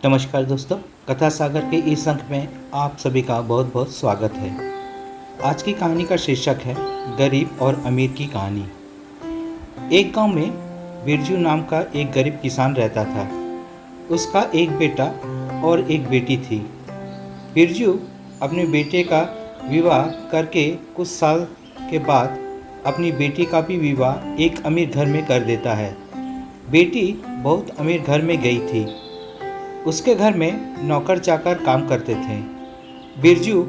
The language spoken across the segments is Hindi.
नमस्कार दोस्तों, कथा सागर के इस अंक में आप सभी का बहुत बहुत स्वागत है। आज की कहानी का शीर्षक है गरीब और अमीर की कहानी। एक गांव में बिरजू नाम का एक गरीब किसान रहता था। उसका एक बेटा और एक बेटी थी। बिरजू अपने बेटे का विवाह करके कुछ साल के बाद अपनी बेटी का भी विवाह एक अमीर घर में कर देता है। बेटी बहुत अमीर घर में गई थी। उसके घर में नौकर चाकर काम करते थे। बिरजू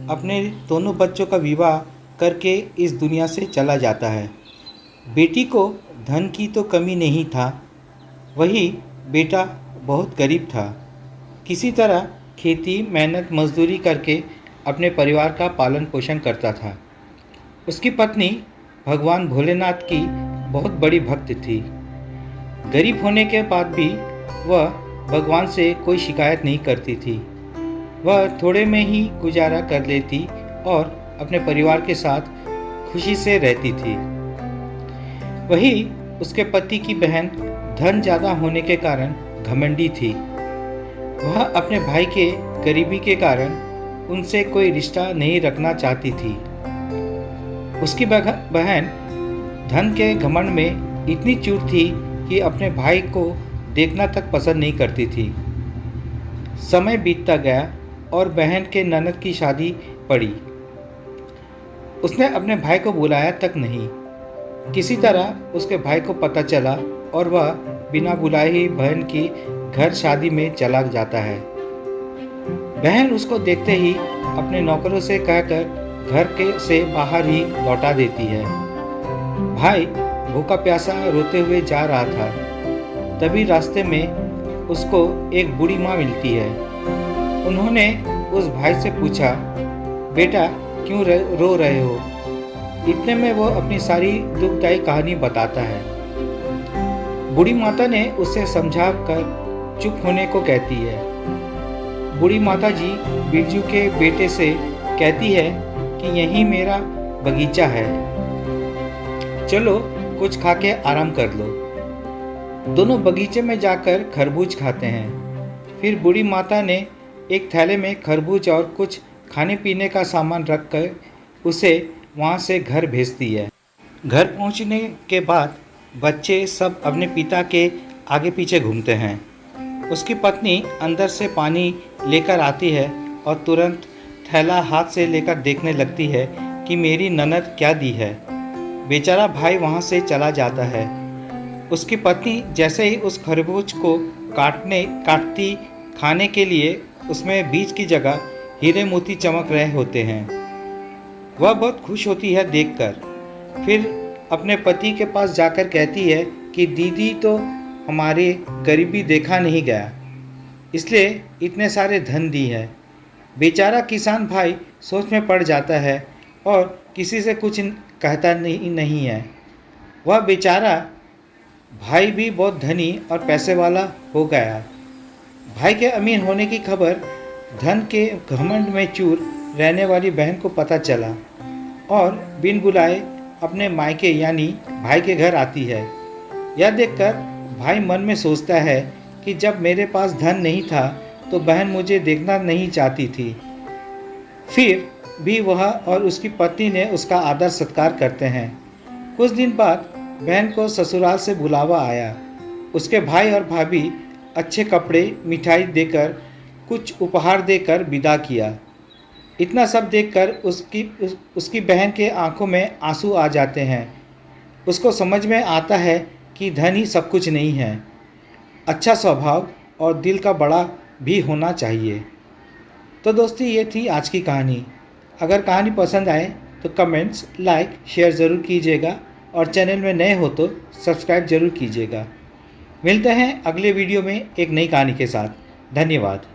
अपने दोनों बच्चों का विवाह करके इस दुनिया से चला जाता है। बेटी को धन की तो कमी नहीं था, वही बेटा बहुत गरीब था। किसी तरह खेती मेहनत मजदूरी करके अपने परिवार का पालन पोषण करता था। उसकी पत्नी भगवान भोलेनाथ की बहुत बड़ी भक्त थी। गरीब होने के बाद भी वह भगवान से कोई शिकायत नहीं करती थी। वह थोड़े में ही गुजारा कर लेती और अपने परिवार के साथ खुशी से रहती थी। वही उसके पति की बहन धन ज़्यादा होने के कारण घमंडी थी। वह अपने भाई के गरीबी के कारण उनसे कोई रिश्ता नहीं रखना चाहती थी। उसकी बहन धन के घमंड में इतनी चूर थी कि अपने भाई को देखना तक पसंद नहीं करती थी। समय बीतता गया और बहन के ननद की शादी पड़ी। उसने अपने भाई को बुलाया तक नहीं। किसी तरह उसके भाई को पता चला और वह बिना बुलाए ही बहन की घर शादी में चला जाता है। बहन उसको देखते ही अपने नौकरों से कहकर घर के से बाहर ही लौटा देती है। भाई भूखा प्यासा रोते हुए जा रहा था। तभी रास्ते में उसको एक बूढ़ी माँ मिलती है। उन्होंने उस भाई से पूछा, बेटा क्यों रो रहे हो? इतने में वो अपनी सारी दुखदायी कहानी बताता है। बूढ़ी माता ने उसे समझा कर चुप होने को कहती है। बूढ़ी माता जी बिरजू के बेटे से कहती है कि यही मेरा बगीचा है, चलो कुछ खा के आराम कर लो। दोनों बगीचे में जाकर खरबूज खाते हैं। फिर बूढ़ी माता ने एक थैले में खरबूज और कुछ खाने पीने का सामान रखकर उसे वहाँ से घर भेजती है। घर पहुँचने के बाद बच्चे सब अपने पिता के आगे पीछे घूमते हैं। उसकी पत्नी अंदर से पानी लेकर आती है और तुरंत थैला हाथ से लेकर देखने लगती है कि मेरी ननद क्या दी है। बेचारा भाई वहाँ से चला जाता है। उसकी पत्नी जैसे ही उस खरबूज को काटती खाने के लिए उसमें बीज की जगह हीरे मोती चमक रहे होते हैं। वह बहुत खुश होती है देखकर। फिर अपने पति के पास जाकर कहती है कि दीदी तो हमारे गरीबी देखा नहीं गया, इसलिए इतने सारे धन दी है। बेचारा किसान भाई सोच में पड़ जाता है और किसी से कुछ कहता नहीं है। वह बेचारा भाई भी बहुत धनी और पैसे वाला हो गया। भाई के अमीर होने की खबर धन के घमंड में चूर रहने वाली बहन को पता चला और बिन बुलाए अपने मायके यानी भाई के घर आती है। यह देखकर भाई मन में सोचता है कि जब मेरे पास धन नहीं था तो बहन मुझे देखना नहीं चाहती थी। फिर भी वह और उसकी पत्नी ने उसका आदर सत्कार करते हैं। कुछ दिन बाद बहन को ससुराल से बुलावा आया। उसके भाई और भाभी अच्छे कपड़े मिठाई देकर कुछ उपहार देकर विदा किया। इतना सब देखकर उसकी बहन के आंखों में आंसू आ जाते हैं। उसको समझ में आता है कि धन ही सब कुछ नहीं है, अच्छा स्वभाव और दिल का बड़ा भी होना चाहिए। तो दोस्तों, ये थी आज की कहानी। अगर कहानी पसंद आए तो कमेंट्स, लाइक, शेयर ज़रूर कीजिएगा और चैनल में नए हो तो सब्सक्राइब जरूर कीजिएगा। मिलते हैं अगले वीडियो में एक नई कहानी के साथ। धन्यवाद।